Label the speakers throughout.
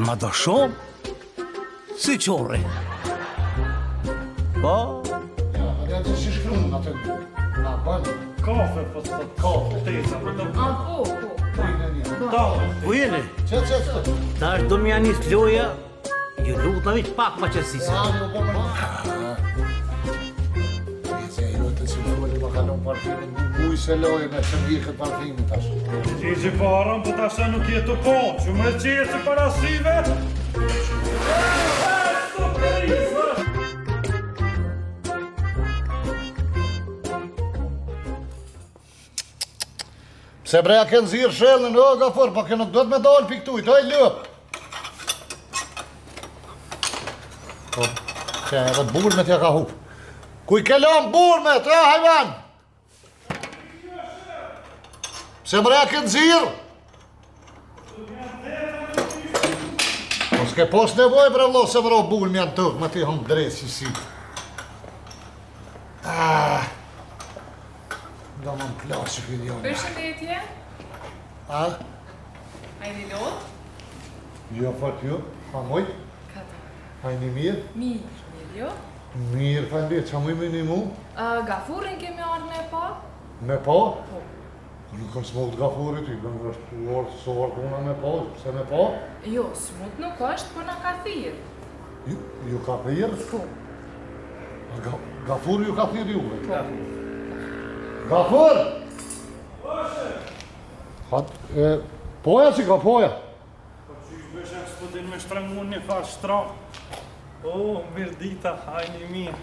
Speaker 1: Edhe ma do shumë, si qorri. Po?
Speaker 2: Ja që si shkrumë në të nga bënë.
Speaker 3: Kafe, po të kafe, teza, po të...
Speaker 1: Ku jeni?
Speaker 2: Që?
Speaker 1: Ta është do më janis loja, ju lutë në vit pak ma qësisa.
Speaker 2: Teza, jo të që në ma kalon partimin, buj se lojën e që mvikët partimin tash.
Speaker 3: Gjigji parën, po tash nuk jetu konë, që më reqirë që parasive...
Speaker 2: Se breja ke nëzirë shellën, o Gafur, po ke nuk do të me dalë pi këtu, oj lëp. Po, që edhe burmet ja ka hup. Kuj ke lamë burmet, o hajvan? Se breja ke nëzirë? Po s'ke pos nevoj bre vlo, se vro burmë janë tëk, me ti hëmë dresi si. Do më plasë që këtë jonë.
Speaker 4: Përshëndetje.
Speaker 2: A?
Speaker 4: A i një lot?
Speaker 2: Jo, fat jo. A moj?
Speaker 4: Kata.
Speaker 2: A i një mirë?
Speaker 4: Mirë, jo?
Speaker 2: Mirë, falenderoj. Qa mu i një mu?
Speaker 4: Gafurin kemi ardhë me pa?
Speaker 2: Me pa?
Speaker 4: Po.
Speaker 2: Nuk është smut Gafurit, i bëmë është orë, së orë kuna me pa, pse me pa?
Speaker 4: Jo, smut nuk është, po në ka thirë.
Speaker 2: Ju ka thirë?
Speaker 4: Po.
Speaker 2: Gafuri ju ka thirë juve?
Speaker 4: Po.
Speaker 2: Gafur! Poja si ka poja?
Speaker 3: Po që i bëshë s'po din me shtrangun një farë shtra. O, mirë dita, hajni mirë.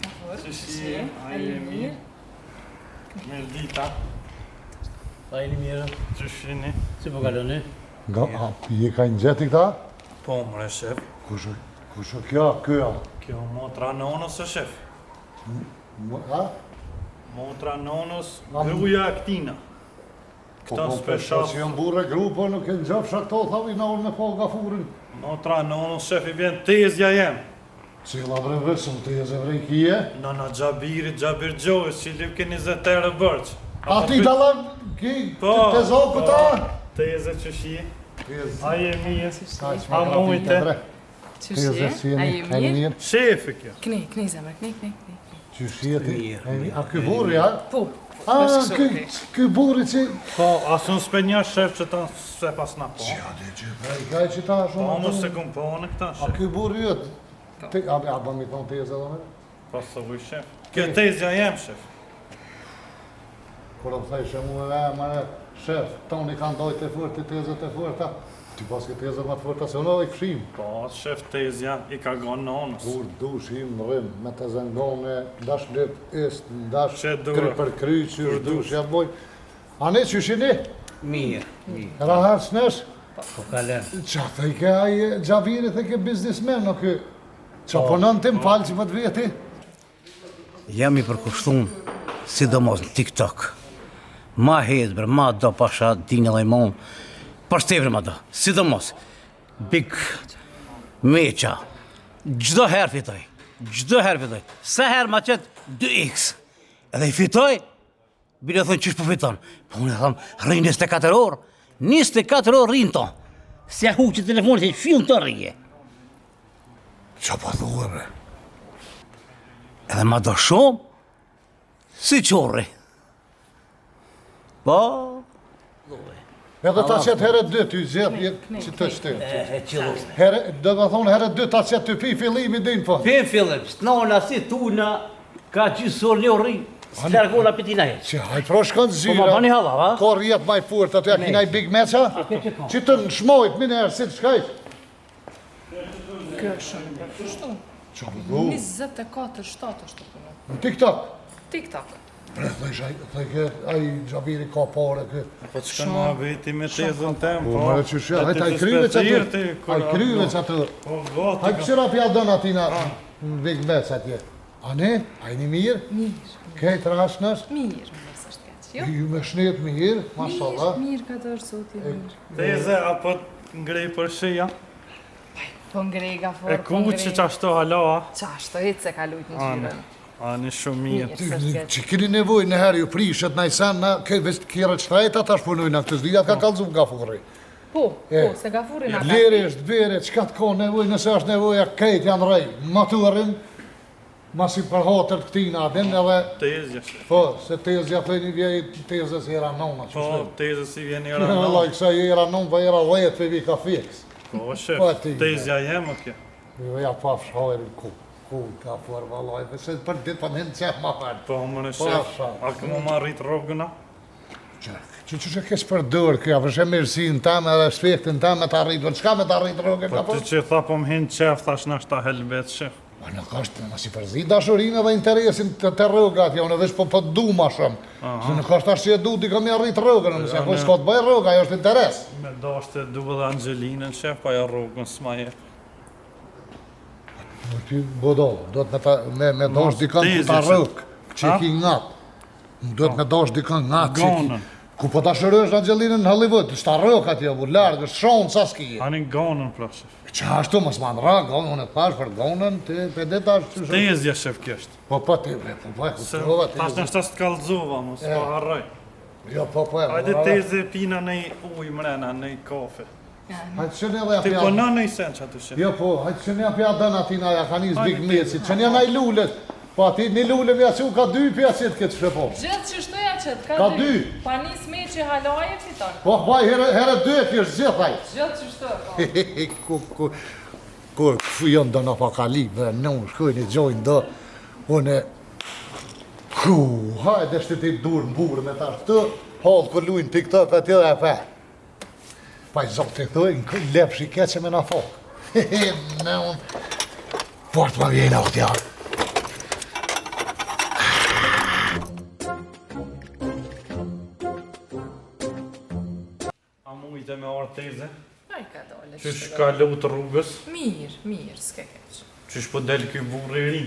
Speaker 4: Gafur,
Speaker 3: Që shi, hajni mirë. Mirë dita,
Speaker 1: Hajni mirë,
Speaker 3: që shini.
Speaker 1: si po kaloni?
Speaker 2: Je ka një gjeti këta?
Speaker 3: Po, mre shef.
Speaker 2: Kusho kjo?
Speaker 3: Kjo motra nonës e shef.
Speaker 2: Ha?
Speaker 3: Motra nonës, gruja e këtina. Këta s'peshat.
Speaker 2: Që janë burre grupo, nuk e në gjëfsha këto, thavi në orë me po Gafurin.
Speaker 3: Motra nonës, shef i vjen tezja jem.
Speaker 2: Cila bre vësëm të jeze bre i kije?
Speaker 3: Nana Gjabirit, Gjabir Gjojës, që i lip ke 20 erë bërq.
Speaker 2: A ti dalan ki të zoku ta?
Speaker 3: Teze që shi. A je mirë,
Speaker 2: A
Speaker 3: a mujte.
Speaker 4: Që shi, a i mirë?
Speaker 3: Shefi kjo.
Speaker 4: Kni zemër, kni.
Speaker 2: Që shjeti?
Speaker 1: Mirë.
Speaker 2: A ky burri, a?
Speaker 4: Po.
Speaker 2: A, ky burri që...
Speaker 3: Po, asun s'pe një shef që ta se pas na po.
Speaker 2: Gjade që prej kaj që ta
Speaker 3: Po,
Speaker 2: shumë...
Speaker 3: mos se kum po në këta
Speaker 2: A
Speaker 3: shef.
Speaker 2: ky burri jëtë? A bëmi tonë teze dhe me?
Speaker 3: Po, së vuj shef. Kjo tezja jem shef.
Speaker 2: Kur më thajshë mu e mare, shef, toni kanë dojtë të fërë, të tezët e fërta. Ti pas ke tezët më të fërta, se unë edhe i këshim.
Speaker 3: Po, shef tezja i ka gonë nonës.
Speaker 2: Kur dushim, rrim, me të zëngone, ndash lep, ist, ndash
Speaker 3: Që dua.
Speaker 2: kry për kry, që dush, ja boj. A ne që shini?
Speaker 1: Mirë.
Speaker 2: Rahat s'nesh?
Speaker 1: Po kalen.
Speaker 2: Qa të i ke aje Gjavirit e ke biznismen, o kë? Qa punon tim falë që më të vjeti?
Speaker 1: Jam i përkushtum, sidomos në TikTok. Ma hedë, bre, ma do pasha dine dhe imon. Pashtevre ma do, sidomos. Big meqa. Gjdo herë fitoj. Se herë ma qëtë 2x. Edhe i fitoj, bile thonë qysh po fiton. Po unë e thamë, rrinë 24 orë. 24 orë rrinë to. Se hu që telefonit e fiun të rrije.
Speaker 2: Qa po thua, bre?
Speaker 1: Edhe ma do shumë, si qorri. Po,
Speaker 2: Edhe ta qëtë herët 2, ty zjetë, që të shtetë.
Speaker 1: e qëllu.
Speaker 2: Do të thonë herët 2, ta qëtë të pi fillimi din, po.
Speaker 1: Pim fillim, s'nona si tuna, ka gjysor një rri, s'largona pëtina heq.
Speaker 2: Që haj pro shkon
Speaker 1: Po
Speaker 2: zyra.
Speaker 1: ma bani halla, va?
Speaker 2: Ko rjetë maj furt, ato ja kina i big meqa? Që të në shmojt, mine herë, si të shkajt?
Speaker 4: Kjo shumë për kështu.
Speaker 2: Qa për du?
Speaker 4: 24/7 është të punë.
Speaker 2: Në TikTok?
Speaker 4: TikTok.
Speaker 2: Bre, thëjke, aj Gjabiri ka pare, kë.
Speaker 3: Po të shkën mua veti me tezën tem,
Speaker 2: Po,
Speaker 3: po.
Speaker 2: mërë që shë, hajtë aj kryvec atë. Aj kryvec atë.
Speaker 3: Po, gati.
Speaker 2: Hajtë kësira pja dënë atina në big meq atje. A ne? Aj një mirë?
Speaker 4: Mirë.
Speaker 2: Kejtë rashnës?
Speaker 4: Mirë, mësë është kaqë, jo?
Speaker 2: Ju me shnet mirë, mashallah.
Speaker 4: Mirë ka të është zoti mirë.
Speaker 3: Teze, apo ngrej për shia.
Speaker 4: Po ngrej Gafur,
Speaker 3: E ku që qashto hala, a?
Speaker 4: Qashto, hitë se ka lujt në qyren.
Speaker 3: Ani shumë mirë.
Speaker 2: Që keni nevoj në herë ju prishet në i sen, na kjerët shtrejta ta shpunoj në këtë zdidat ka kalzum Gafuri.
Speaker 4: Po, se gafurin ata.
Speaker 2: Lirisht, bere, qka të ka nevoj, nëse është nevoja, krejt janë rej. Maturin, masi për hatër të këtina adin, edhe...
Speaker 3: Tezja, shef.
Speaker 2: Po, se tezja për një vjej, tezës i era nona.
Speaker 3: Po, tezja si vjen i era
Speaker 2: Në
Speaker 3: nona.
Speaker 2: laj, kësa i era non, për era dhejt për vi ka fix.
Speaker 3: Po, shef,
Speaker 2: Po, ti.
Speaker 3: tezja jemë kjo.
Speaker 2: Jo, ja pafsh hajrin ku ka për valaj, se për dit për nënë qef ma për.
Speaker 3: Po, më në
Speaker 2: Po,
Speaker 3: shef,
Speaker 2: sa.
Speaker 3: a këmë ma rritë rogëna?
Speaker 2: Që kesh për dërë këja, për shë mirësin teme dhe respektin teme të arritë, qka me të arritë rogën?
Speaker 3: Po, ti që tha po më hinë qef, thash në ta helbet, shef.
Speaker 2: Po, nuk është, më si përzi dashurinë dhe interesin të rrogat, jo, në vesh po du ma shumë. Se nuk është ashtë që e du, di kam i arritë rrogën, nëse po s'ka të bëj rroga, ajo është interes.
Speaker 3: Me dashte du dhe Angelinën, shef, pa ja rogën s'ma je.
Speaker 2: Ti bodo, do të me dash dikën ku ta rrogë, që ki ngatë. Do të me dash dikën ngatë që ki.
Speaker 3: Gonën.
Speaker 2: Ku po ta shërësh Angelinën në Hollywood, është ta rrogë atje, bu largë, është shonë sa s'ki.
Speaker 3: Anin gonën, pra, shef.
Speaker 2: Qa ashtu, mos ma ndra, gonën, unë e thash për gonën, ti pedet ashtu shumë.
Speaker 3: Tezja, shef, kështë.
Speaker 2: Po, ti bre, po,
Speaker 3: Se
Speaker 2: kustrova,
Speaker 3: tash në shtas të kalzova, mos pa harroj.
Speaker 2: Jo, po,
Speaker 3: Hajde teze pina në uj mrena, në kafe.
Speaker 2: Hajtë që një dhe
Speaker 3: Ti
Speaker 2: apja...
Speaker 3: po në i sen që aty shef.
Speaker 2: Jo, po, hajtë që një apja dënë atina, ja ka njës big mecit, që një naj lullet. Po, ati një lullet mja që ka 2 pjasit këtë shrepo.
Speaker 4: Gjithë që shtoja qëtë,
Speaker 2: Ka dy.
Speaker 4: Pa nis me që halaje fiton.
Speaker 2: Po, vaj, herë 2 e kështë gjithaj.
Speaker 4: Gjithë që shtoja, po.
Speaker 2: Kur këfu jonë do në apokalipë, në unë shkojnë i gjojnë do, unë hajde shtë ti dur në burë me ta shtë, halë kur lujnë TikTok aty dhe e fe. Pa i zotë të këtoj, në lepsh i keqe me në fokë. Në unë, port më vjejnë atë jarë.
Speaker 3: A mujte me orë teze?
Speaker 4: Ai ka dole.
Speaker 3: Qysh ka lutë rrugës?
Speaker 4: Mirë, s'ke keq.
Speaker 3: Qysh po del ky burri i ri?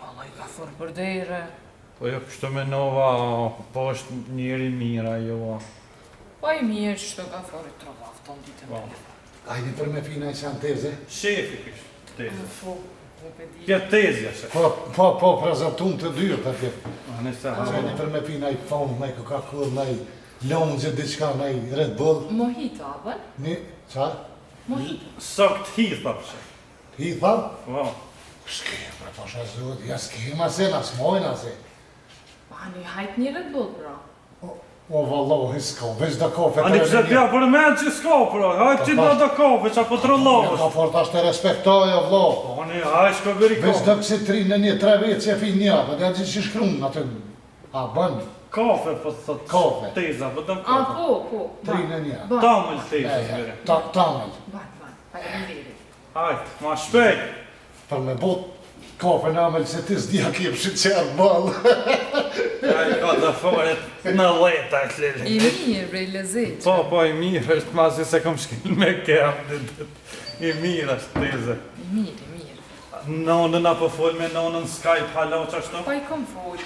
Speaker 4: Valla i ka forë për dere.
Speaker 3: Po jo, kështu me nova, po është njeri mira, jo.
Speaker 4: Po i mirë që shto ka forë i trova afton ditë me.
Speaker 2: Ajdi për me pina i qanë teze?
Speaker 3: Shefi kështë teze.
Speaker 4: Fu, po pe di.
Speaker 3: Kja tezja, shef.
Speaker 2: Po, prezentun të dyrë të tjetë.
Speaker 3: A nëse
Speaker 2: Ajdi për me pina i fonë, me Coca-Cola, me lonxë, diçka, me Red Bull.
Speaker 4: Mojito, abën?
Speaker 2: Një, qa?
Speaker 4: Mojito.
Speaker 3: Sakt hitha, shef.
Speaker 2: Hi tha?
Speaker 3: Po.
Speaker 2: Shkema, pasha zot, ja s'kema se, na s'mojna se.
Speaker 4: Pa një hajt një Red Bull, bro.
Speaker 2: O, vallohi s'ka, veç da kafe
Speaker 3: A një pse pja për men që s'ka, pra. Hajt që do kafe, që apo të
Speaker 2: Ja
Speaker 3: rëllovës.
Speaker 2: ka fort ashtë të respektoj, o vlo.
Speaker 3: Po një, hajt shko bëri
Speaker 2: Veç
Speaker 3: kafe.
Speaker 2: da kësi 3 në 1, 3 vetë që e pi një, për dhe gjithë që shkrumë atë. A, bën,
Speaker 3: Kafe, po të thot.
Speaker 2: Kafe.
Speaker 3: Teza, po të
Speaker 4: A,
Speaker 3: kafe.
Speaker 4: po.
Speaker 2: 3 në 1.
Speaker 4: Ban,
Speaker 3: Tamëll teza, zbire.
Speaker 2: Tamëll,
Speaker 4: faleminderit.
Speaker 3: Hajt, ma shpejt.
Speaker 2: për me bot kafe në amel se ti s'dija kjem shqyqerë balë.
Speaker 3: Ai ka të foret në leta e të
Speaker 4: I mirë, bre, i lezet.
Speaker 3: Po, i mirë është masi se kom shkil me kem. I mirë është teze.
Speaker 4: I mirë.
Speaker 3: Nonën apo fol me nonën Skype, halo që ashtu?
Speaker 4: Pa i kom fol.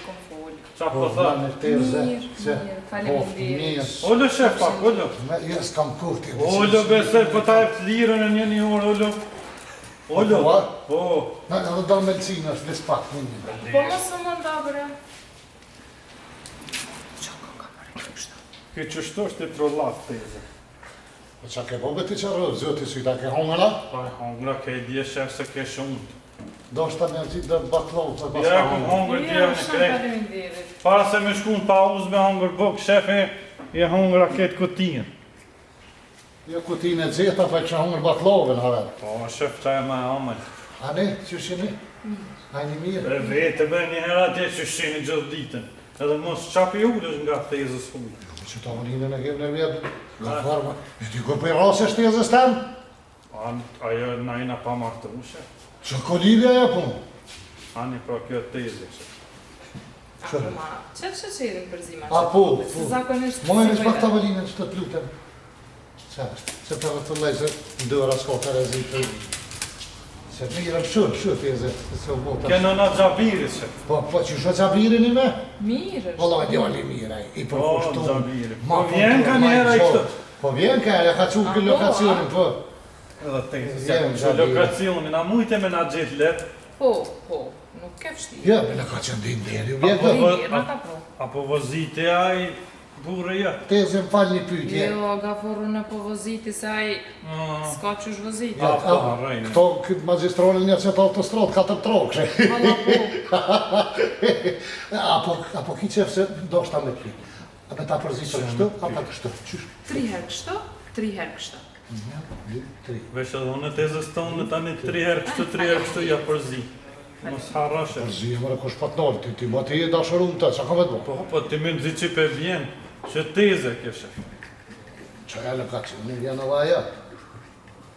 Speaker 3: Qa po tha?
Speaker 4: Mirë, faleminderit.
Speaker 3: Ollo shef pak, ollo.
Speaker 2: Jo s'kam kurti.
Speaker 3: Ollo besoj, po ta e të lirën e një orë, ollo. Ollo, po.
Speaker 2: Në edhe do medicina është lis pak një një.
Speaker 4: Po mos më nda, bre. Qa ka mërë kështë?
Speaker 3: Këtë qështu është i trollat teze.
Speaker 2: Po qa ke bobe ti që rrë, zoti si ta ke hongëra?
Speaker 3: Pa e hongra, ke i dje shef se ke shumë.
Speaker 2: Do është ta me qitë dhe baklovë të
Speaker 3: Ja,
Speaker 2: basta
Speaker 3: kom
Speaker 2: hongë.
Speaker 3: hongër dje në krejt.
Speaker 4: Faleminderit.
Speaker 3: Para se me shku në pauzë me hongër buk, shefi i hongra këtë kutinë.
Speaker 2: Jo kutinë e gjeta, pa e që hongër baklovën, haver.
Speaker 3: Po, shef qa e me amëll.
Speaker 2: A ne, që shini? A një mirë?
Speaker 3: E vete be një herë atje që shini gjithë ditën. Edhe mos qapi ullësh nga tezës ullë.
Speaker 2: Që ta uninën e kemë në vjetë, nga farma. E ti ku për rase shtezës temë?
Speaker 3: Ajo najna pa martë ushe.
Speaker 2: Që kolidhja e punë?
Speaker 3: Ani pra kjo tezë.
Speaker 4: Ako ma, qëtë shëqerin për zima
Speaker 2: A, po.
Speaker 4: Se zakonisht...
Speaker 2: Mojnë që pak të vëllinën që të të lutem. Qa është? Se për të lejse, ndëra s'ka të rezitë. Se mirë shumë teze, se u bota.
Speaker 3: Keno në Gjabiris, shef.
Speaker 2: Po, që shë qabirin i me?
Speaker 4: Mirë është.
Speaker 2: Valla e djali mirë, i përkushtu.
Speaker 3: Gjabiri. Po vjen ka një herë i kështë.
Speaker 2: Po vjen ka, ja ka qunë këtë lokacionin, po.
Speaker 3: Edhe tezë, se
Speaker 2: Vjen
Speaker 3: kom që
Speaker 2: Gjabiri.
Speaker 3: lokacionin, a mujte me na gjithë letë.
Speaker 4: Po, nuk ke fështirë.
Speaker 2: Ja, me në ka qëndin deri, u
Speaker 4: Po,
Speaker 2: vjetë.
Speaker 4: i mirë, në ka pro.
Speaker 3: Apo vozite aj Burë ja.
Speaker 2: Teze më falë një pyetje.
Speaker 4: Jo, gaforru në po voziti se ai s'ka qysh voziti.
Speaker 3: Rejnë.
Speaker 2: Këto këtë magistralin një qëtë autostradë, 4 trokë.
Speaker 4: Alla po.
Speaker 2: Apo ki qefë se do shta me pi. A me ta përzisë kështu, a ta kështu. Qysh?
Speaker 4: 3 herë kështu, 3 herë kështu.
Speaker 2: 1, 2, 3.
Speaker 3: Vesh edhe unë tezës tonë tani 3 herë kështu ja përzi. Mos harrashe.
Speaker 2: Përzi e mërë kush pat nolë, ti ma ti e dasharum të, që ka me të bo?
Speaker 3: Po ti më zi që pe vjen, që teze keshe.
Speaker 2: Që e lë ka që, në vjen edhe aja.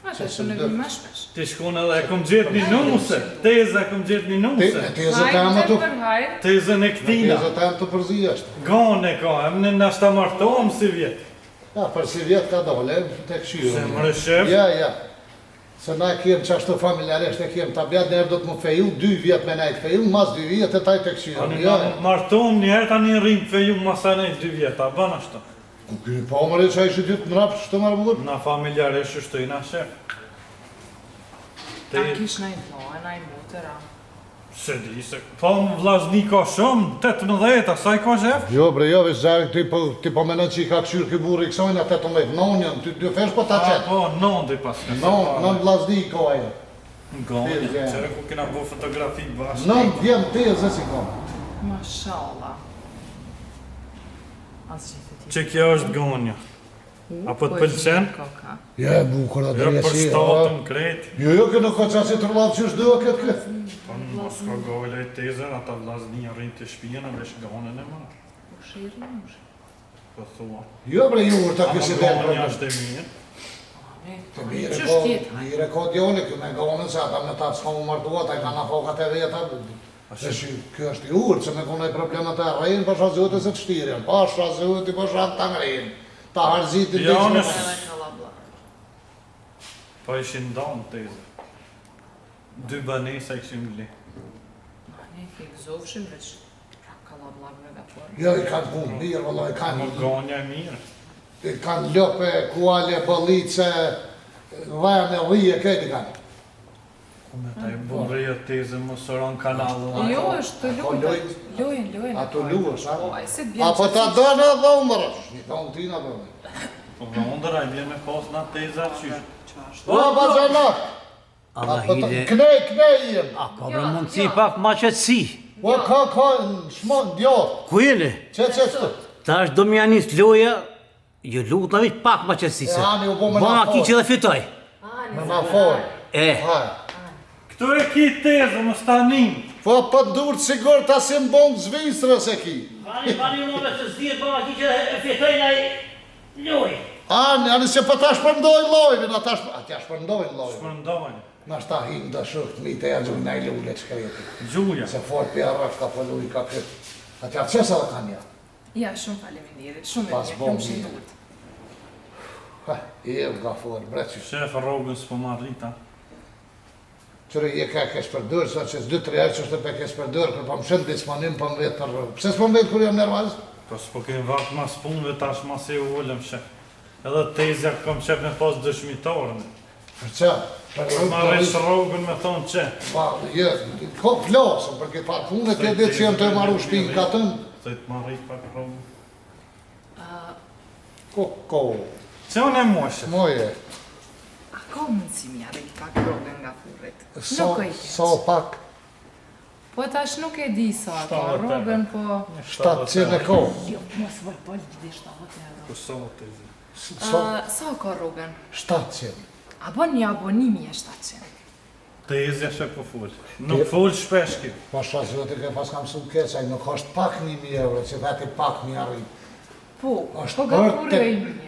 Speaker 4: A të shumë në vimë më shpesh.
Speaker 3: Ti shkon edhe e kom gjetë një numëse, teze e kom gjetë një numëse.
Speaker 2: Teze të amë
Speaker 4: Hajde
Speaker 2: të...
Speaker 4: për hajde.
Speaker 3: Tezën e këtina.
Speaker 2: Teze të amë të përzi është.
Speaker 3: Gone ka, emne në ashta martohëm si vjetë.
Speaker 2: Ja, për si vjetë ka dole, të këshyrë.
Speaker 3: Se më rëshef.
Speaker 2: Ja. Se na kem qashtu familjaresht e kem tabjat, nërë do të më feju, 2 vjetë me najtë feju, mas 2 vjetë e taj të këshyrë.
Speaker 3: Tani martohëm njëherë tani rrim feju masanej 2 vjetë, a ban ashta.
Speaker 2: Ku këni pa mëre që a ishë dytë në rapë, që të marë më dhërë?
Speaker 3: Na familjaresht është të i na shef.
Speaker 4: Ta kish në i mojë, në i mutëra.
Speaker 3: Se di se, po më vllazni ka shumë, 18, asaj ka shef?
Speaker 2: Jo, bre, jo, veç zarek, ti po menon që i ka këshyrë këj burë i kësojnë, 18, nonjën, ty fesh po ta qetë.
Speaker 3: Po, nondi pas ka.
Speaker 2: Non vlazni i ka ajo.
Speaker 3: Gone, qëre ku kena bo fotografi bashkë.
Speaker 2: Non djem teze si ka.
Speaker 4: Mashallah. Asë gjithë ti.
Speaker 3: Që kjo është gonja. Apo të pëlqen?
Speaker 2: Ja, bukur atë
Speaker 3: Jo për
Speaker 2: rjesi.
Speaker 3: statën krejt.
Speaker 2: Jo, kënë ka qasi të rrëllatë që është do këtë këtë.
Speaker 3: Po në mos ka gojle i tezën, ata vlazni rrinë të shpijën, vesh gonën e marë.
Speaker 4: U shirë, u shirë.
Speaker 3: Po thua.
Speaker 2: Jo, bre, ju ta
Speaker 3: Ama
Speaker 2: kësi dhe
Speaker 3: gonja është e mirë.
Speaker 2: Të mire
Speaker 4: Që
Speaker 2: ka,
Speaker 4: është tjetë?
Speaker 2: mire ka djone, kjo me gonën se ata me ta s'ka mu martua, ta i ka na fokat e veta. Dhe kjo është i urë, që me kone problemet e rejnë, pasha zëtë se të shtirën, pasha zëtë, pasha të ngrinë. Ta harzitin
Speaker 3: Jo,
Speaker 2: të
Speaker 3: nëse-
Speaker 4: Edhe kalabla.
Speaker 3: Po ishin ndonë tezë. 2 banesa ishin li.
Speaker 4: Ne ke gëzofshin veç. Pra kalabla me gaforru.
Speaker 2: Jo, i kanë punë mirë, vëllai,
Speaker 3: Ama gonja e mirë.
Speaker 2: i kanë lëpe, kuale, bëllice, vajane, rije, këtë i kanë.
Speaker 3: Me ta i burreja tezën më sëron kanalën.
Speaker 4: Jo, është të
Speaker 2: Ako
Speaker 4: lutë. Lojën.
Speaker 2: Ato luësh, a?
Speaker 4: Po, ai se të bjen
Speaker 2: Apo ta
Speaker 4: qëtësi.
Speaker 2: dënë edhe umërësh. Një thonë tina dhe.
Speaker 3: Po vëndëra i vjen me pas nga teza qysh.
Speaker 2: O, bazanak!
Speaker 1: Allah
Speaker 2: Apo ta
Speaker 1: hile.
Speaker 2: knej jem.
Speaker 1: A ka për mundësi pak ma qëtësi.
Speaker 2: O, ka, shmon, djo.
Speaker 1: Ku jeni?
Speaker 2: Që?
Speaker 1: Ta është do më janis loja, ju lutë në vitë pak ma qëtësi se.
Speaker 2: E, ani, u bo me
Speaker 1: Ba
Speaker 2: na
Speaker 1: ki
Speaker 2: fol.
Speaker 1: që dhe fitoj.
Speaker 2: Me na fol.
Speaker 1: E,
Speaker 3: Këtu e ki tezë, më stanin.
Speaker 2: Po, për ndurë sigur ta si mbon Zvistrës e ki.
Speaker 1: Bani më me të zdirë, ba ki që e fitoj në i loj.
Speaker 2: Ani se për ta shpërndojnë lojnë, atja shpërndojnë lojnë.
Speaker 3: Për ndojnë.
Speaker 2: Në shta himë dhe shukët, mi të e gjujnë në i lulle që kreti.
Speaker 3: Gjuja.
Speaker 2: Se fort për arraf ka pëllu i ka këtë. Atja qësa dhe kanë ja?
Speaker 4: Ja, shumë faleminderit, shumë e
Speaker 2: Pas
Speaker 4: mirë,
Speaker 2: bom
Speaker 4: kam
Speaker 2: mirë.
Speaker 4: shëndut.
Speaker 2: Ha, i e nga fort, breqysh.
Speaker 3: Shef rrogën s'po marrita.
Speaker 2: Qërë i e ka kesh përdojrë, sa që s'dy 3 herë që është të pe kesh përdojrë, kërë pa më shëndë disponim për më vetë për rrugë. Pse s'po më vetë kërë jam nervaz?
Speaker 3: Po s'po kemë vakë mas punëve tash mas e ullëm shef. Edhe tezja kom qef me pas dëshmitarën.
Speaker 2: Për që? Për rrugë
Speaker 3: Ma resh rrogën me thonë që.
Speaker 2: Pa, je, ko flasëm, për këtë parë punët e ditë që jem të maru shpinë ka tëmë.
Speaker 3: Se të marrit pak rrogën.
Speaker 2: Ko,
Speaker 3: Që unë e moshe?
Speaker 2: moje,
Speaker 4: A ka mundësi mi arrit pak rogën nga furrit?
Speaker 2: so
Speaker 4: Nuk e keq.
Speaker 2: pak,
Speaker 4: Po tash nuk e di sa ka
Speaker 3: 70
Speaker 4: rogën, po...
Speaker 2: 700 e ko.
Speaker 4: Jo, mos voj, po lidi 70 euro.
Speaker 3: Po sa tezja?
Speaker 2: So,
Speaker 4: Sa ka rogën?
Speaker 2: 700.
Speaker 4: A bon një abonimi e 700.
Speaker 3: Tezja shef po full. Nuk full shpesh ki.
Speaker 2: Po shazëti ke pas kam su keqaj, nuk është pak 1000 euro, që veti pak mi arrit.
Speaker 4: Po,
Speaker 2: Është
Speaker 4: po gafurë
Speaker 2: vërtet.
Speaker 4: o i mirë.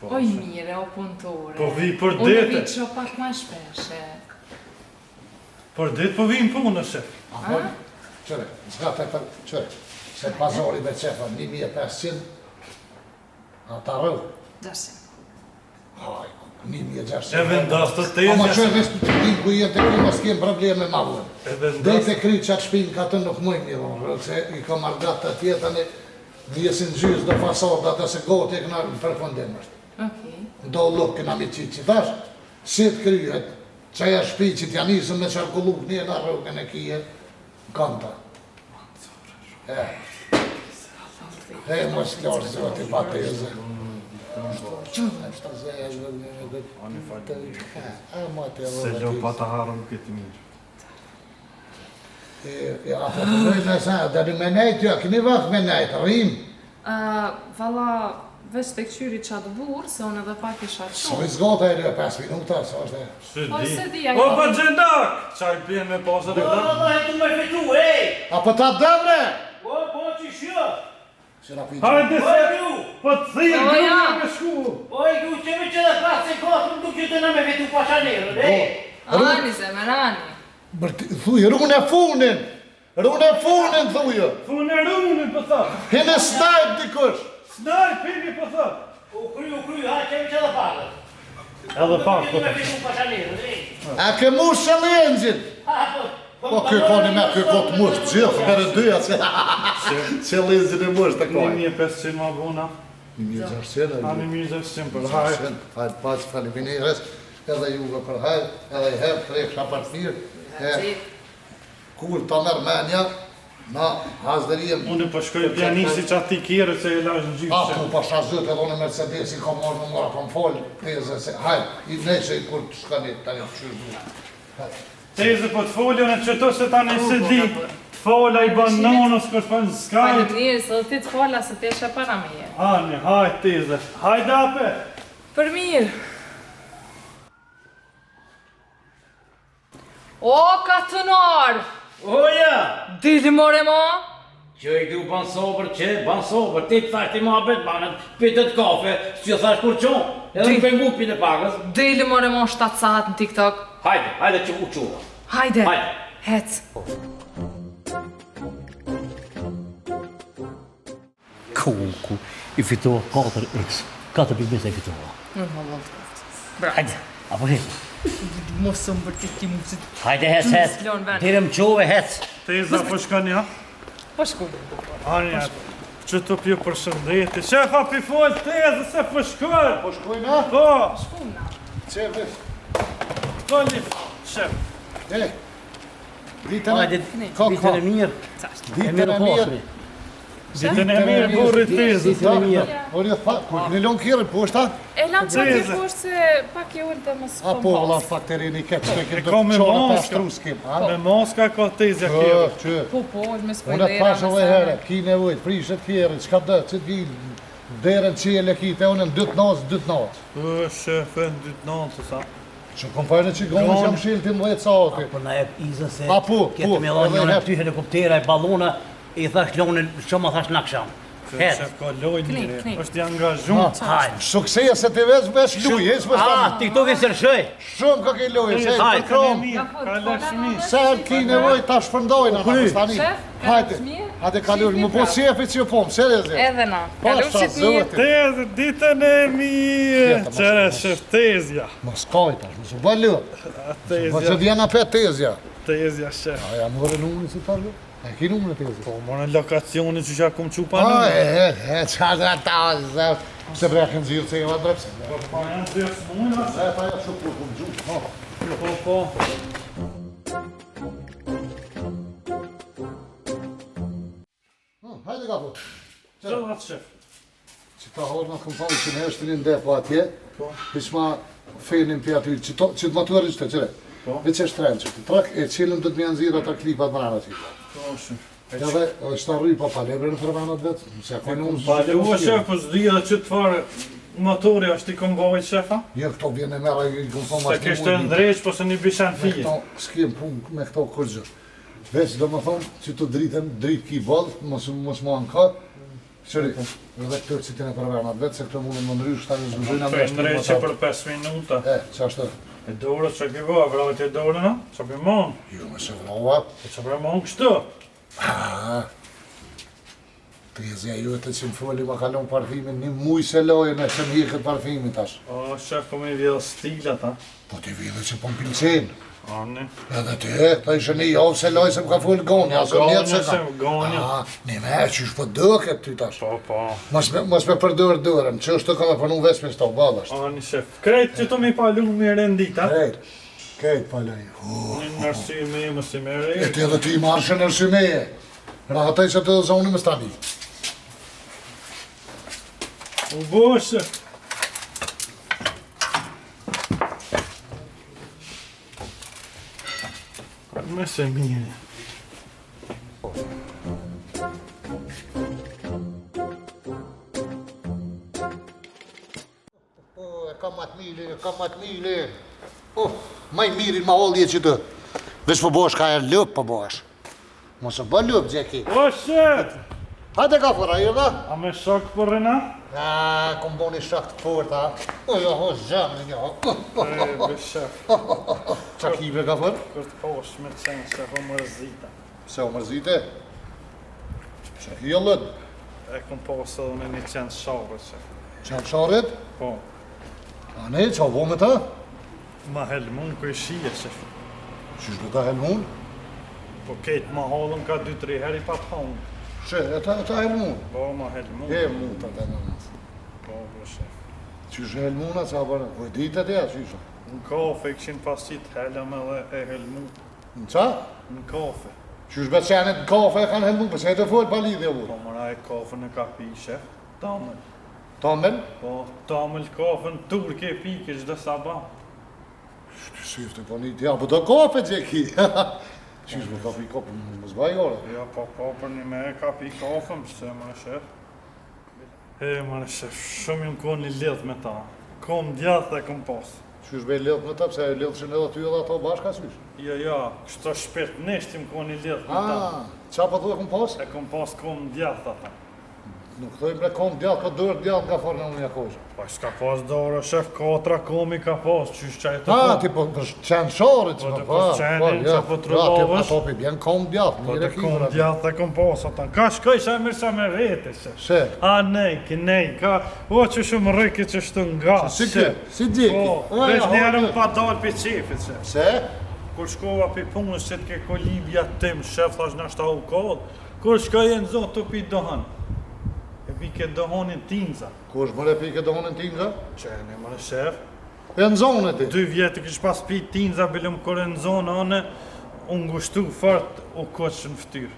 Speaker 4: O i mirë, o punëtore.
Speaker 3: Po vi për
Speaker 4: Unë
Speaker 3: dete.
Speaker 4: vi që pak ma shpeshe.
Speaker 3: Për ditë po vim punë shef.
Speaker 2: Apo, qëre, zgate për, qëre, se pazori me qefa 1500, ata rëv,
Speaker 4: Gjashim.
Speaker 2: haj, 1600.
Speaker 3: E vendas të
Speaker 2: Ama
Speaker 3: tezja.
Speaker 2: qërë vesë të pinë ku jetë të kri, mas kemë probleme ma vërë.
Speaker 3: E
Speaker 2: Dhe
Speaker 3: vendas.
Speaker 2: të kri që atë shpinë ka të nuk mëjmë një dhonë, se i ka margat të tjetën e vjesin gjysë dhe fasadat dhe se gotë e këna përfundim është.
Speaker 4: Okej.
Speaker 2: Do lukë këna mi qitë që tash, si të kryet, që aja shpi që t'ja nisën me qarkulluk një në rrugën e kije, kanta.
Speaker 4: zoti.
Speaker 2: E, mos lorë zoti pa teze.
Speaker 3: Se gjo pa të harëm këtë mirë.
Speaker 2: Ja, po të dojnë në sa, da në me nejtë, ja, këni vakt me nejtë, rrim.
Speaker 4: Valla, veç të këqyri qatë burë, se unë edhe pak isha
Speaker 2: Së
Speaker 4: qumë.
Speaker 2: i zgota e lë 5 minuta, sa është e.
Speaker 4: Po se di,
Speaker 3: O, pa gjendak! Qaj bjen me pasat e këta?
Speaker 5: Tu me fitu, ej!
Speaker 2: A po ta dëmre?
Speaker 5: Po, që shjo!
Speaker 2: Që na piqë.
Speaker 3: Hajde se!
Speaker 5: ju!
Speaker 3: Po të thirë,
Speaker 4: O, ja.
Speaker 3: me shku!
Speaker 5: Oj, du që me që dhe pasë e kotë, du që të në me fitu pashanirën, ej!
Speaker 4: Ani, zemerani.
Speaker 2: Thuj, rune funin! Rune funin, thuj!
Speaker 3: Funë runin, po thot!
Speaker 2: Hine snajp dikush!
Speaker 3: Snaj, pimi, po thot!
Speaker 5: U kry, ha, që me që dhe pasë.
Speaker 3: Edhe pak,
Speaker 5: Du që të me fitu pashanirën, ej!
Speaker 2: A ke mush shëllëngjin?
Speaker 5: Ha,
Speaker 2: Po kjo koni me kjo kotë mush gjithë, herë dyja, shëllëngjin e mush të koj.
Speaker 3: 1500 ma bona.
Speaker 2: 1600,
Speaker 3: Ani 1600 për hajë.
Speaker 2: Hajtë pas faliminires, edhe juve për hajtë, edhe i herë kreksha për tirë. Kur të mërmenja, na hazdërijem.
Speaker 3: Unë po shkoj pianisti që ati kjerë që e lash në gjithë
Speaker 2: Ah, ku pasha zëtë edhe unë Mercedesi ka marrë në mora për më folë, teze se, hajtë, i nejse i kur të shkanit, tani të qyrë du.
Speaker 3: Teze po të foljo në qëto se tani se di. Të fola i ban nonës kërë për në skajt.
Speaker 4: Faleminderit, se do ti të fola se ti eshe para meje.
Speaker 3: Ani, hajtë teze. Hajde ape!
Speaker 4: Për mirë. O, katunar!
Speaker 1: Oja!
Speaker 4: Dili more ma?
Speaker 1: Që i du ban sobër, ti të thashti ma bet banët, pitët kafe, si jo thash kur qonë, edhe në pengu pine pagës.
Speaker 4: Dili more ma 7 saat në TikTok.
Speaker 1: Hajde që u qua.
Speaker 4: Hajde,
Speaker 1: Hajde.
Speaker 4: hec.
Speaker 1: Ku, i fitoha 4x, 4.5 e fitoha.
Speaker 4: Në më vëllë të koftë.
Speaker 1: Hajde, apo hec.
Speaker 4: Mosë më bërti ti musit.
Speaker 1: Hajde hec,
Speaker 4: S'lon vend.
Speaker 1: dire më qove hec.
Speaker 3: Teza po shkani ha?
Speaker 4: Po shku.
Speaker 3: Ani, që të pjo për shëndeti. Shefa pi folë teze se po shkoj.
Speaker 2: Po shkojna?
Speaker 3: Po,
Speaker 4: Shkuna.
Speaker 2: Që vesh?
Speaker 3: foli, shef.
Speaker 2: E, ditën
Speaker 1: Hajde,
Speaker 2: ka
Speaker 1: ditën e mirë. E mirë
Speaker 2: e
Speaker 1: posri.
Speaker 3: Ditën e mirë burrit teze.
Speaker 1: Ditën e mirë.
Speaker 2: Por jo tha, kur në lon kjerën poshta,
Speaker 4: E lam që
Speaker 3: Teze.
Speaker 4: të poshtë se pak e ullë të mos
Speaker 2: a po valla fakterini këtë që
Speaker 3: E
Speaker 2: këtë
Speaker 3: ka me
Speaker 2: qonë
Speaker 3: maska.
Speaker 2: pas truskim, a?
Speaker 3: Me maska ka tezja
Speaker 2: Po,
Speaker 3: kjerë.
Speaker 2: që,
Speaker 4: Po, me
Speaker 2: unë të
Speaker 4: spoilera.
Speaker 2: pashe dhe herë, ki nevojt, prishet kjerën, qka dë, që t'vi, derën që e lekite, unë në 2 natë.
Speaker 3: O, shefe, në dytë nantë, sa.
Speaker 2: Që kom fajnë që gonë që më shilë të 10 sati.
Speaker 1: Po na jep izën se
Speaker 2: A, po,
Speaker 1: kjetë me dha
Speaker 2: edhe
Speaker 1: njënë
Speaker 2: hep.
Speaker 1: ty helikoptera e balona, i thash lonin, që ma thash naksham. Het.
Speaker 3: Shef ka loj njëri,
Speaker 4: Knik.
Speaker 3: është i angazhum.
Speaker 1: Hajde.
Speaker 2: Suksese të vesh luj, e s'me
Speaker 1: Ah, TikTok e sërshëj.
Speaker 2: shumë ka ke luj, se
Speaker 1: Hajde.
Speaker 2: për krom.
Speaker 3: Ka lëshmi.
Speaker 2: Se ki nevoj ta shpërndojnë ata
Speaker 1: Kry.
Speaker 2: stani.
Speaker 4: Shef,
Speaker 2: Hajde,
Speaker 4: mirë?
Speaker 2: hajde kalur, më po shefi që ju pomë, seriozisht.
Speaker 4: Edhe na.
Speaker 2: Pasha
Speaker 4: Kalushit mirë.
Speaker 2: zëti.
Speaker 3: Tezë, ditën e mirë.
Speaker 2: Tjeta,
Speaker 3: Qere,
Speaker 2: mos-
Speaker 3: shef, tezja.
Speaker 2: Mos kajta, mos u bë lë. Po që
Speaker 3: Tezja,
Speaker 2: vjen apet tezja.
Speaker 3: tezja, shef.
Speaker 2: A ja morë numrin si ta lë? E ki numrin e tezja.
Speaker 3: Po, morën lokacionin që kum qupa
Speaker 2: A,
Speaker 3: në.
Speaker 2: qa dhe ata, se brekin zirë që e va drepse.
Speaker 3: Po, janë dy smuna.
Speaker 2: E pa ja shumë kur këmë gjumë, no.
Speaker 3: Po.
Speaker 2: Hajde ka po.
Speaker 3: Që dhe atë shef?
Speaker 2: Që ta horë në këmë falë që në është një ndepo atje, bishma fenin për aty, që të matuar ishte, qëre. Veç e shtrelë që të trak, e qilëm do të mjanë zirë ata klipat më aty.
Speaker 3: Po, shef.
Speaker 2: Edhe është arruj pa palebre në fërmanat vetë, se ako në unë
Speaker 3: Pale, u shef, po zdi edhe që të farë motori është i kombojt, shefa?
Speaker 2: Jo, këto vjen e mera i këmë thonë
Speaker 3: Se kishtë ndreq, po se një bishan
Speaker 2: Me
Speaker 3: fije.
Speaker 2: këto s'kem punë me këto kur gjë. Veç do më thonë që të dritë ki ballë, mos më ankar. Qëri, edhe këtër që të në përvernat vetë, se këto mundën më ndrysh, ta në zbëzhujna
Speaker 3: Po e ndreqe për 5 minuta.
Speaker 2: që ashtë?
Speaker 3: E dorë që ke go, vrave të dorë në? Që për mon?
Speaker 2: Jo, më se vrova.
Speaker 3: E që për mon kështu?
Speaker 2: Trezja ju e të që më foli më kalon parfimin, një muj se lojën e që më hikët parfimin tash.
Speaker 3: O, shef, po me vjedhë stilat, ha?
Speaker 2: Po t'i vide që po më pilqenë.
Speaker 3: Ani.
Speaker 2: Edhe ty, ta ishe një javë se lojë se më ka full gonja, asë njetë se ka.
Speaker 3: Gonja.
Speaker 2: Një me që është po dëket ty tash.
Speaker 3: Po.
Speaker 2: Mos me përdojrë dërëm, që është të ka me përnu vesë me sto badasht.
Speaker 3: Ani, shef. Krejt që të mi palu me rendita.
Speaker 2: Kejt palaj.
Speaker 3: Një nërsi me më si me
Speaker 2: E
Speaker 3: rejt.
Speaker 2: ti edhe ti marshë në rësymeje. Rahataj që të dhe zonë më stani.
Speaker 3: U boshë. Me se mirë.
Speaker 2: Ka matë mili. Maj mirin ma ollje që të. Vesh po bosh ka e lëp po bosh. Mos e bë lëp, Gjeki.
Speaker 3: Boshë!
Speaker 2: Hajde ka fëra, i dhe?
Speaker 3: A me shok për rëna?
Speaker 2: Kom boni shak të forta. Jo, ho, zhamë, jo.
Speaker 3: Beshef.
Speaker 2: Qa kive ka fër?
Speaker 3: Kërtë posh me qenë se ho mërzita.
Speaker 2: Se o mërzite? Qa ki o lëd?
Speaker 3: E kom posë edhe me një qenë shabë, që.
Speaker 2: Qanë sharet?
Speaker 3: Po.
Speaker 2: A ne, qa vo me ta?
Speaker 3: Ma helmun ku i shije, që.
Speaker 2: Qysh du ta helmun?
Speaker 3: Po ketë ma halën ka 2-3 heri pa të hangë.
Speaker 2: Që, e ta helmun?
Speaker 3: Po, ma helmun.
Speaker 2: Helmun ta të helmun.
Speaker 3: Po, beshef.
Speaker 2: Qysh helmuna, qa bërë? Po e ditë e qysh?
Speaker 3: Në kafe këshin pasit helëm edhe e helmun.
Speaker 2: Në qa?
Speaker 3: Në kafe.
Speaker 2: Qysh be qenit në kafe e kanë helmun, për që e të folë pa lidhje u?
Speaker 3: Po mëra e kafe në ka pi, shef. Tamël.
Speaker 2: Tamel?
Speaker 3: Po, tamël kafe në turke e pike çdo sabah.
Speaker 2: Shty sifte, po një tja, po do kafe Gjeki. Qysh me ka pi kafe, më zbaj ore?
Speaker 3: Ja, po, për një me e ka pi kafe, mëse mëra shef. E, mëra shef, shumë jëmë konë një lidh me ta. Kom djathë e kom pas.
Speaker 2: Qysh be lidh me ta, pse e lidhëshin edhe ty edhe ato bashka, qysh?
Speaker 3: Ja, kështë shpet nesht jëmë konë një lidh me ta.
Speaker 2: Qa pa thua kom pas?
Speaker 3: E kom pas kom djathë ata.
Speaker 2: Nuk thoi bre kom djath, ka dërë djath nga farë në unë jakosha.
Speaker 3: Pa s'ka pas dorë, shef, 4 komi ka pas, qysh qaj të
Speaker 2: Ti po për qenë sharit që
Speaker 3: Po,
Speaker 2: më
Speaker 3: të
Speaker 2: pa.
Speaker 3: për qenin, që po të rëllovësh.
Speaker 2: Ato pi bjen kom djath,
Speaker 3: Po
Speaker 2: mire
Speaker 3: të kom
Speaker 2: kifra.
Speaker 3: djathë e kom pas ata. Ka shkoj sa mirë sa me rete, shef.
Speaker 2: Se?
Speaker 3: A nej, ka, o që shumë rëki që shtë nga,
Speaker 2: Si kë? Si Gjeki?
Speaker 3: Po, vesh njerën pa dalë për qefit, shef.
Speaker 2: Se?
Speaker 3: Kur shkova për punës që t'ke kolibja tim, shef, thash në ashta u kodë. Kur shkoj e në zonë të pi dohën. E pi ke dohonin tinza.
Speaker 2: Kush mëre pi ke dohonin tinza?
Speaker 3: Qene, më shef.
Speaker 2: E në zonë ti?
Speaker 3: 2 vjetë kish pas pi tinza, bilëm kur e në zonë anë, unë ngushtu fart u koqë në ftyrë.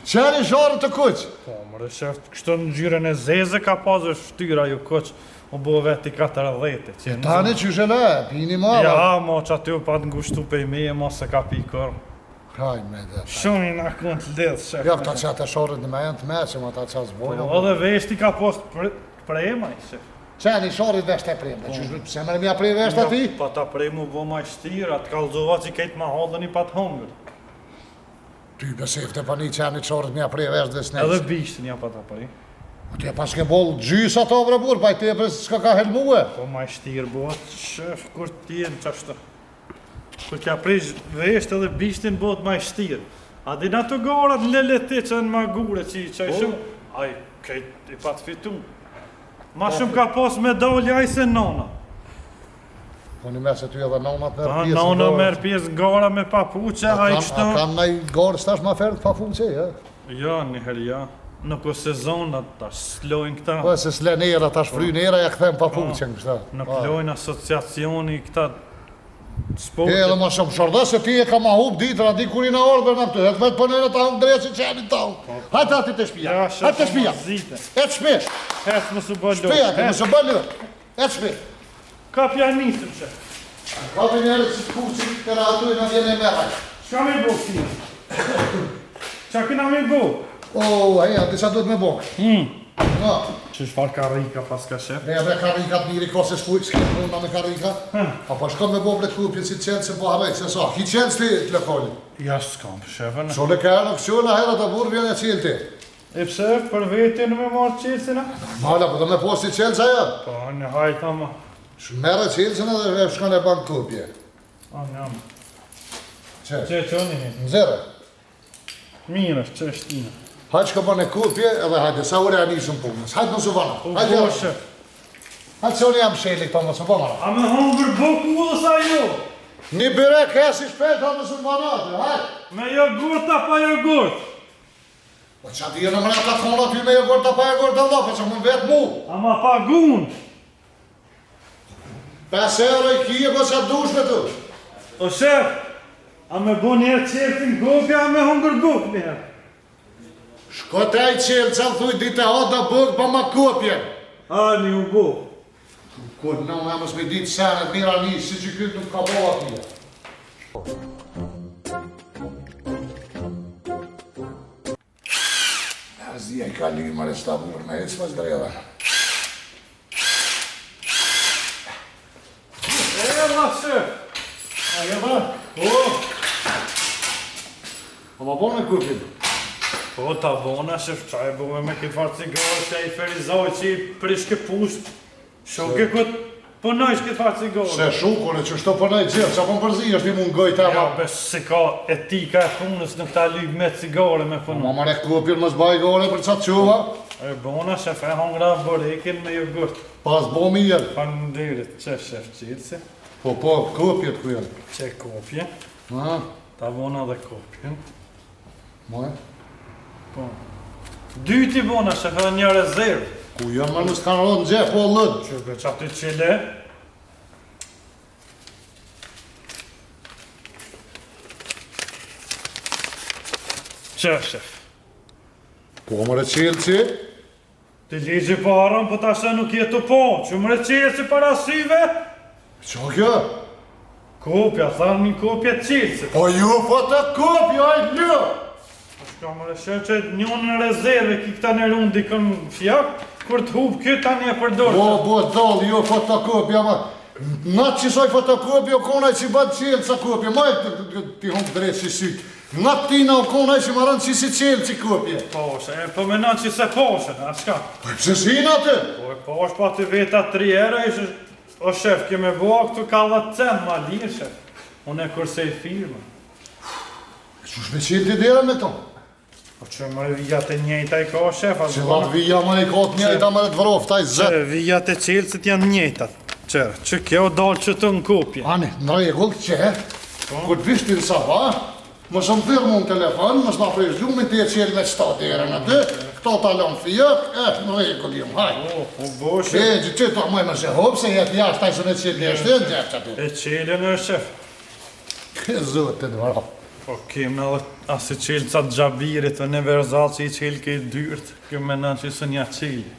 Speaker 2: Qeni sharit të kuq?
Speaker 3: Po, më shef, kështu në gjyren e zeze ka pasë ftyra ju koqë, u bo veti 40.
Speaker 2: Tani që shële, pini ma.
Speaker 3: Ja, ma që aty u pa të ngushtu pe i meje, ma se ka pi kërë.
Speaker 2: Kraj me dhe.
Speaker 3: Shumë i nga kënë të ledhë, shef.
Speaker 2: Ja, këta që atë sharit në me janë të meqëm, ata që zbojnë.
Speaker 3: Po, edhe veshti ka posë premaj, shef.
Speaker 2: Qeni sharit vesht e prejmë, se mërë mja prej vesht ati?
Speaker 3: Pa ta premu bo ma shtirë, atë kalzova që kejtë ma hodhën i pa të hongër.
Speaker 2: Ty besefte pa një qeni sharit mja prej vesht dhe snejsh.
Speaker 3: Edhe bishtin ja pa ta prej.
Speaker 2: Ti e pas ke boll gjys ato bre burr, pa i tepër s'ka ka helmue.
Speaker 3: Po ma shtirë bo, shef, kur t'jen qashtë. Kur kja prish vesht edhe bishtin bot ma shtirë. A din ato garat në leleti që në magure që i qaj shumë, aj, kejt i pa të fitu. Ma shumë ka pas medalja i se nona.
Speaker 2: Po një mes e ty edhe nonat merë
Speaker 3: Ta
Speaker 2: pjesë.
Speaker 3: nona merë pjesë gara me papuqe, a i
Speaker 2: A
Speaker 3: kështu.
Speaker 2: kanë naj garë s'tash ma ferë të pa fuqe, ja?
Speaker 3: Ja, njëherë ja. Nuk o sezonat tash, slojnë këta.
Speaker 2: Po se s'le nera, tash fry nera, ja këthem pa fuqe në kështa.
Speaker 3: Nuk lojnë asociacioni këta
Speaker 2: E
Speaker 3: sportit.
Speaker 2: edhe ma shumë shorda se ti e ka ma hub ditër, a di kur i na ordër në këtu, e të vetë për nëre ta hub drejë që qenit tau. Hajtë ati të shpia,
Speaker 3: Ja,
Speaker 2: hajtë të shpia,
Speaker 3: zite.
Speaker 2: e të shpi,
Speaker 3: Hes më su bëllo.
Speaker 2: shpia, ti më së bëllë, e të shpi.
Speaker 3: Ka pianisëm që.
Speaker 2: Ka për njerë që të kuqë që të ratu i në vjene me hajtë.
Speaker 3: Qa me bo këtina? Qa kina me bo?
Speaker 2: O, aja, disa duhet me bokë. No.
Speaker 3: Që shfar karika pas ka shef?
Speaker 2: Ne bre karikat njëri ka se s'kuj, s'ke munda me karika. A po shkon me bo bre kupje si qenë se po harrej, se sa, ki qenë s'ti të lekoli.
Speaker 3: Ja s'kam shefën.
Speaker 2: So le kërë në kësio në herë të burë vjen e cilë ti.
Speaker 3: E pse për vetin me marë qilësina?
Speaker 2: Mala, po të me posti qenë sa ja.
Speaker 3: Po, në hajta ma.
Speaker 2: Merë cilësën edhe shkon e banë kupje.
Speaker 3: A, njëm.
Speaker 2: Që?
Speaker 3: Që qoni një?
Speaker 2: Në zere.
Speaker 3: Mirë, që është tina.
Speaker 2: Hajtë që ka banë e kupje edhe hajtë, sa ure a njësën punës. Hajtë më së banë.
Speaker 3: U
Speaker 2: Hajtë
Speaker 3: bo
Speaker 2: ja.
Speaker 3: shef.
Speaker 2: Hajtë se unë jam shelik të më së banë.
Speaker 3: A me hongër boku dhe sa jo?
Speaker 2: Një bire kësi shpeta më së banë atë, hajtë.
Speaker 3: Me jogurt apo jogurt?
Speaker 2: Po që ati e në mërë ka të thonë aty me jogurt a pa jogurt e lope, që më vetë mu.
Speaker 3: A ma pagun?
Speaker 2: 5 euro i kije, po që dush me të.
Speaker 3: O shef, a me bo njerë qertin gopi, a me hongër buk njerë?
Speaker 2: Kote ai qelë që thuj dite hada bëgë pa ma kopje.
Speaker 3: Ani u bo.
Speaker 2: Kur në më mësë me ditë senet mira një, si që këtë nuk ka bo atje. Azia I ka një mare shtabur me heq pas dreva.
Speaker 3: Ma shef.
Speaker 2: A ba? O ma bo me kupin?
Speaker 3: Po ta bona shef, qa e bove me këtë farë cigare që I ferizoj që I prishke pusht. Shoke këtë pënoj që këtë farë cigare.
Speaker 2: Se shukore që shto pënoj gjithë, që apën përzi është I mungoj të
Speaker 3: Ja,
Speaker 2: ema.
Speaker 3: bes si ka etika e punës në këta lyb me cigare me punë.
Speaker 2: Ma mare kupin më zbaj gore për qatë quva.
Speaker 3: E bona shef, e hongra borekin me jogurt.
Speaker 2: Pas bo mirë.
Speaker 3: Faleminderit, që shef qilësi,
Speaker 2: Po, kopjet ku janë.
Speaker 3: që kopje,
Speaker 2: Ha?
Speaker 3: ta bona dhe kopjen.
Speaker 2: Moj?
Speaker 3: Po. Dyti bona shef edhe një rezervë.
Speaker 2: Ku janë më nësë kanë ronë në gjepë, po lëdë.
Speaker 3: Që be qatë të qile. Që shef?
Speaker 2: Po më reqilë që?
Speaker 3: Ti ligji parën, po tashe nuk jetu po, që më reqilë si para syve?
Speaker 2: Qa kjo?
Speaker 3: Kopja, thamë një kopja qilësit.
Speaker 2: Po ju fotokopja ai lë!
Speaker 3: Shka më reshë që njën në rezerve ki këta në runë dikën fjak, kur të hubë këtë tani e përdorë.
Speaker 2: Po dallë, ju fotokopja ma. Në që soj fotokopja, o konaj që batë qelë ca kopja, ma e ti humë drejtë që sytë. Në tina o konaj që më rënë që si qelë që kopja.
Speaker 3: Poshe, e po menon që se poshe, a shka?
Speaker 2: Po pëse si në atë?
Speaker 3: Po e poshe pa të veta 3 era, ishë, o shef, keme boa këtu ka 10 cent, ma lirë, shef. Unë e kurse I firma.
Speaker 2: Që shme qelë të dera me tonë?
Speaker 3: Po që më vijat e njejta I ka, shef, a
Speaker 2: Që latë vija më I kotë njëjta më dhe të vroftaj zëtë.
Speaker 3: Që vijat e qelësit janë njejtat. Që kjo dalë që të në kopje.
Speaker 2: Ani, në regull që, kur të vishti në sabah, mos më thyrë mu në telefon, mos më fresh gjumin të e qelë me 7 dere në të, këto talon fjök, në regull jam, haj.
Speaker 3: Po boshe.
Speaker 2: E, që të moj më se hopë, se jetë jashtë, taj se me qelë një shtë, në gjepë që aty.
Speaker 3: E qelën e shef.
Speaker 2: Zotë të dvara.
Speaker 3: Po kem në dhe asë qelë ca të gjabirit, të universal që I qelë ke dyrt, kjo menon që së një qelë.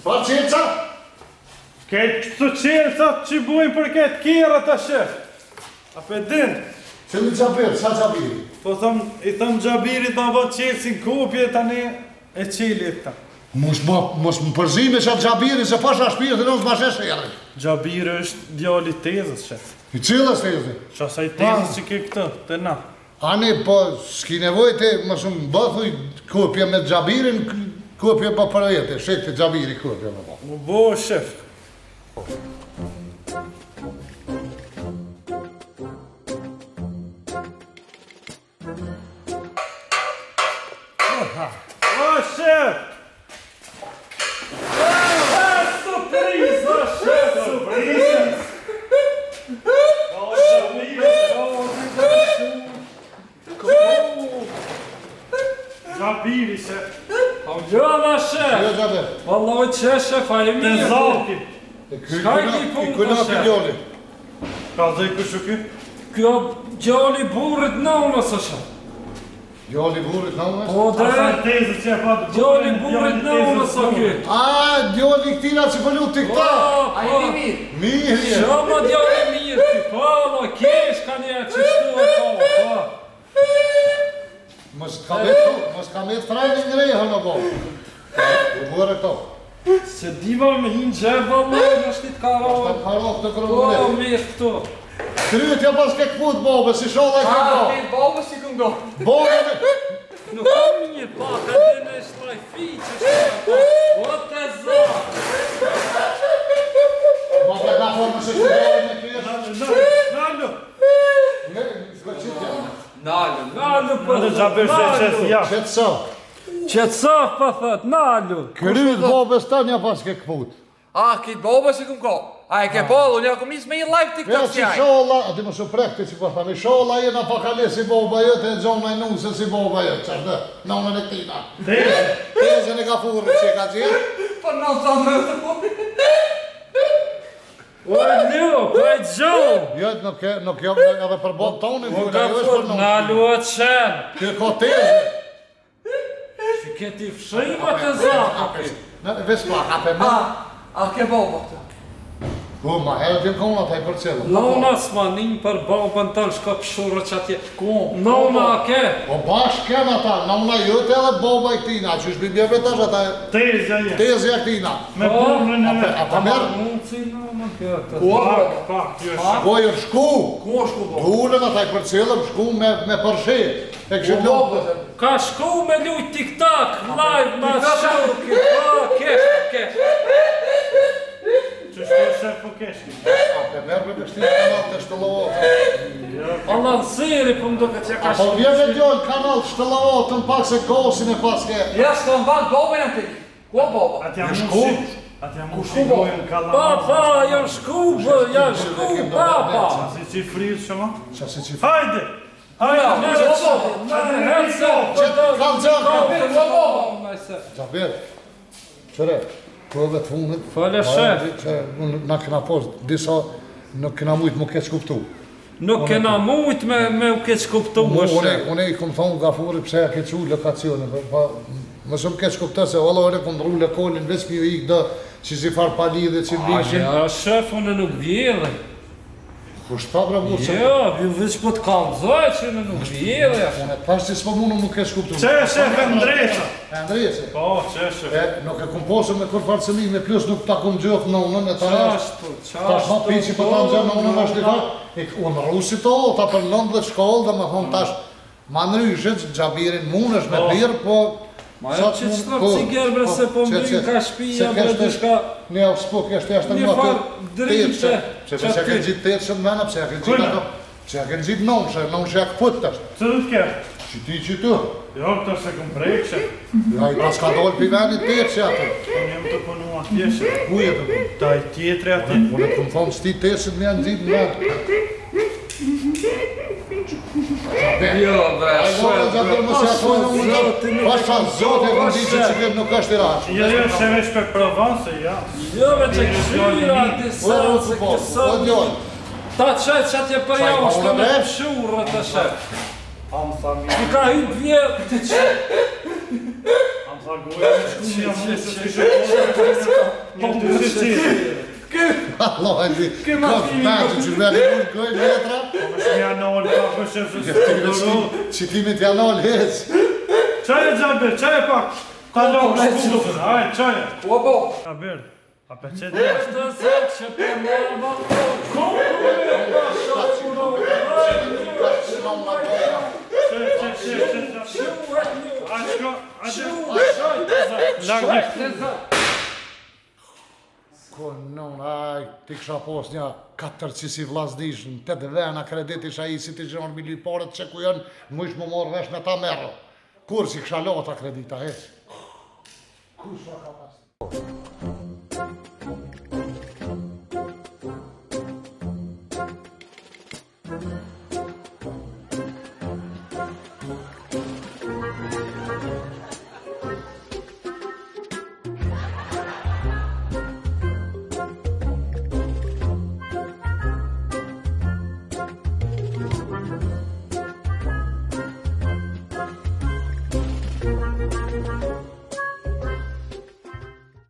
Speaker 2: Pa qelë ca?
Speaker 3: Këtë të qelë ca që bujnë për këtë kjera të shef. A pe din?
Speaker 2: Që në gjabir, sa gjabiri?
Speaker 3: Po thëm, I thëm gjabirit ma bë qelë si në kopje, tani e qelë ta.
Speaker 2: Mos më përzime që atë gjabiri, se pasha shpirë të nësë ma sheshe jere.
Speaker 3: Gjabiri është djali tezës, shef.
Speaker 2: I cilës të jëzë?
Speaker 3: Që asaj tezës që ke këtë, të na.
Speaker 2: Ani, po, s'ki nevoj të më shumë bëthuj kopje me gjabirin, kopje pa për vete, shek të gjabiri kopje me po.
Speaker 3: Mu bo, shef. O, shef! Surpriza, shef! Surpriza! Gjabiri, shef!
Speaker 6: Gjana shef!
Speaker 2: Jo gjabir.
Speaker 6: Valloj që shef, a e
Speaker 3: Të
Speaker 6: mirë.
Speaker 3: zaki!
Speaker 6: Shka I ki punë
Speaker 2: I kuna
Speaker 6: të shef?
Speaker 2: pilioni.
Speaker 3: Ka dhe I kështu ky?
Speaker 6: Kjo gjali burrit nënës është shef.
Speaker 2: Gjali burit në me?
Speaker 6: Po
Speaker 3: Asa
Speaker 6: dhe,
Speaker 3: tezë që e pa të
Speaker 6: gjali burrit nënës është ky.
Speaker 2: A, gjali këtina që pëllu të këta.
Speaker 6: Po, po.
Speaker 2: Mirë.
Speaker 6: Shama gjali mirë ty, po, lo, kesh ka një që shtu e po.
Speaker 2: Mos ka met frajnë në rejë në bo. U bërë këto.
Speaker 6: Se diva me hinë gjebë, valloj, në shtit ka
Speaker 2: Ta
Speaker 6: rojë.
Speaker 2: karot të
Speaker 6: Po,
Speaker 2: kërëmure.
Speaker 6: mirë këtu.
Speaker 2: Krytja pas ke këput bobe, si shola e këto.
Speaker 6: baba si këmë do.
Speaker 2: Bobe me...
Speaker 6: Nuk ka mirë, pa, ka dhe në shtraj fi që shtu e po. O të za.
Speaker 2: Ma për ka formë se që bobe me kërë.
Speaker 3: Nalë!
Speaker 2: Ne, s'ka qitja.
Speaker 6: Nalu për
Speaker 3: Në gjabir se qesë jashtë.
Speaker 2: Qëtë sa.
Speaker 6: Qetsaf pa thët, nalu.
Speaker 2: Kryt bobe stanja pas ke këput.
Speaker 7: Ah, ki boba si kum ko. A e ke bollu, një kom isë me I live
Speaker 2: Ja,
Speaker 7: TikTok
Speaker 2: si
Speaker 7: si aj.
Speaker 2: shola, ati më shumë prekti që po thani, shola jena pakale si boba jëtë, e gjona I nuse si boba jëtë, qërë nënën e këtina.
Speaker 3: Tezë!
Speaker 2: Tezën e ka furë që ka gjithë.
Speaker 7: Po në sa më të po.
Speaker 6: O e ljo, pa e gjohë.
Speaker 2: Jëtë nuk jam edhe për botë tonin,
Speaker 6: O
Speaker 2: vuna,
Speaker 6: ka
Speaker 2: jo është
Speaker 6: furt,
Speaker 2: për nënë.
Speaker 6: nalu e qenë.
Speaker 2: Kjo ka tezë.
Speaker 6: këti fshima të zapë.
Speaker 2: Në veç plak, ape me.
Speaker 7: A ke baba këtë?
Speaker 2: Po, ma herë t'jem kona taj për cilë.
Speaker 6: Nona s'manin për babën tënë shka pëshurë që atje. Nona ke?
Speaker 2: Po bashkë kena ta, nona jote edhe baba i këtina, që është bibjeve tash ata
Speaker 3: Tezja je.
Speaker 2: tezja këtina.
Speaker 3: Me burrën e me.
Speaker 2: Ape merë,
Speaker 6: Mund si nona këtë.
Speaker 3: Pak, ty është.
Speaker 2: po jë shku.
Speaker 7: Ku është ku baba?
Speaker 2: Dullën ataj për cilëm, shku me përshe. E kështë
Speaker 7: Ku
Speaker 2: lukë.
Speaker 7: baba?
Speaker 6: Ka shku me lujt TikTok, live ma shurki. Kesh.
Speaker 3: Që shtu shef po keshki.
Speaker 2: Ape merë me pështim kanal të shtëllovotën.
Speaker 6: Allah në ziri për më duke që ka
Speaker 2: Apo
Speaker 6: shku.
Speaker 2: vjen e djojnë kanal të shtëllovotën pak se gosin e paske.
Speaker 7: Ja s'kam valë babën e ti. Ku baba?
Speaker 3: Atë jam
Speaker 2: Shku.
Speaker 3: Atë jam shikojnë kalamar.
Speaker 6: Papa, janë shku, papa.
Speaker 3: Si që i frisë shumë?
Speaker 2: Qa si që
Speaker 3: Hajde! Hajde!
Speaker 7: Ja,
Speaker 3: Hajde!
Speaker 2: Që të kalë gjaka.
Speaker 6: Baba.
Speaker 2: Gjabir, qëre, prove të funit.
Speaker 6: Fale shef.
Speaker 2: Që na këna pos, disa nuk këna mujtë më keq kuptu.
Speaker 6: Nuk kena mujt me u keq kuptu më shef.
Speaker 2: Une i kom thonë Gafuri pse ja kequ lokacionin, më shumë keq kuptu se valla une kom rru lokalin, veç mi u ikë dë që si farë pa lidhe që blishin.
Speaker 6: Ja, shef, unë nuk vjedhe.
Speaker 2: Kush ta bre burë që...
Speaker 6: Ja, ju veç po të kalzoj që unë nuk vjedhe.
Speaker 2: Une tash që s'po mundu më keq kuptu.
Speaker 3: Që e shef e ndresa?
Speaker 2: E ndrese.
Speaker 3: Po, që e shef?
Speaker 2: Nuk e kom posë me kur farcëlime, plus nuk ta kom gjëth në unën e ta është. Tash ma pici për ta në gjënë në unën është një farë. Unë rusi to, ta për lëndë dhe shkollë dhe me thonë tash, ma nëryshet, Gjabirin mund është me birë, po...
Speaker 6: Ma e që të strapë cigerë bre se po mbrin ka shpija bre dhe shka...
Speaker 2: Një s'po kështë jashtë
Speaker 6: Një
Speaker 2: në
Speaker 6: farë driqe.
Speaker 2: Që pëse ke gjitë të jetëshën mena, pëse ke gjitë ato... Pëse ke gjitë nënshë jak pët të është.
Speaker 3: Që du t'ke?
Speaker 2: Që ti që tu.
Speaker 3: Jo, këto se këm prejkë që.
Speaker 2: Ja, i pas ka dollë për venit të jetë që ato.
Speaker 3: Unë jem të punu atje që.
Speaker 2: Ku jetë të punë?
Speaker 3: Taj tjetëri ati.
Speaker 2: Unë e të më thonë s'ti të jetëshën me janë gjitë në vetë.
Speaker 7: Jo, bre,
Speaker 2: Pasha zote e këndi që këtë nuk është i rashë.
Speaker 3: Jo, se vesh për Provence, ja.
Speaker 6: Jo, me që këshyra, disa, se kësa... Ta qëtë që atje për javë është me pëshurë të shef.
Speaker 3: Am tha mi.
Speaker 6: I ka hytë vjetë të që...
Speaker 3: Am tha goja me shku një amë se s'kishe kohë. Një të si qëtë.
Speaker 2: Allah e di, këtë që që veri unë gojnë letra.
Speaker 3: Po me shumë janë nëllë, pa për shef se s'kishe.
Speaker 2: Qitimit janë nëllë hecë.
Speaker 3: Qaje Gjabir, qaje pak. Ta lopë shkullën, hajë, qaje.
Speaker 7: Ku baba?
Speaker 3: Gjabir, a për qëtë një.
Speaker 6: Të zëtë që për më më
Speaker 2: Ko non, aj, ti kësha pos një 4 qisi vlasdish në 8 vena kredit isha i si ti gjënë miliparët që ku janë, mu ishë më morë vesh me ta merë. Kur si kësha lota kredita, hes? Kur shra ka pas?